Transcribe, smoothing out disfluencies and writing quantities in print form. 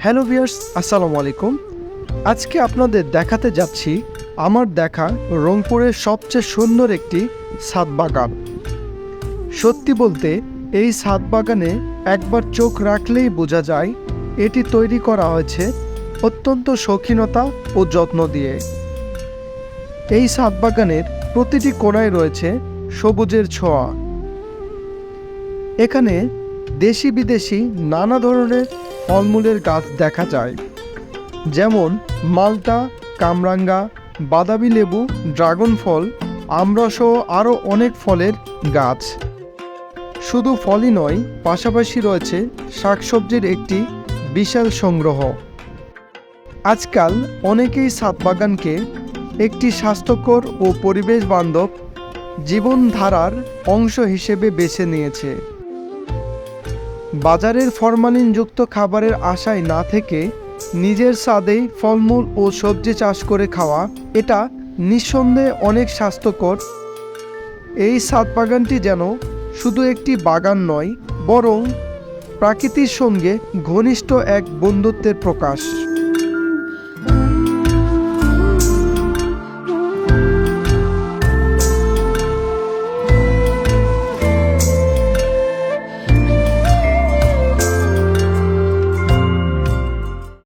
Hello viewers, আসসালামু আলাইকুম। আজকে আপনাদের দেখাতে যাচ্ছি আমার দেখা রংপুরের সবচেয়ে সুন্দর একটি ছাদ বাগান। সত্যি বলতে এই ছাদ বাগানে একবার চোখ রাখলেই বোঝা যায় এটি তৈরি করা হয়েছে অত্যন্ত শৌখিনতা ও যত্ন দিয়ে। এই ছাদ বাগানের প্রতিটি কোণায় রয়েছে সবুজের ছোঁয়া। এখানে দেশি বিদেশি নানা ধরনের ফলমূলের গাছ দেখা যায়, যেমন মালটা, কামরাঙ্গা, বাদামি লেবু, ড্রাগন ফল, আমড়াসহ আরও অনেক ফলের গাছ। শুধু ফলই নয়, পাশাপাশি রয়েছে শাকসবজির একটি বিশাল সংগ্রহ। আজকাল অনেকেই ছাদ বাগানকে একটি স্বাস্থ্যকর ও পরিবেশ বান্ধব জীবনধারার অংশ হিসেবে বেছে নিয়েছে। বাজারের ফরমালিনযুক্ত খাবারের আশায় না থেকে নিজের ছাদেই ফলমূল ও সবজি চাষ করে খাওয়া, এটা নিঃসন্দেহে অনেক স্বাস্থ্যকর। এই ছাদ বাগানটি যেন শুধু একটি বাগান নয়, বরং প্রকৃতির সঙ্গে ঘনিষ্ঠ এক বন্ধুত্বের প্রকাশ।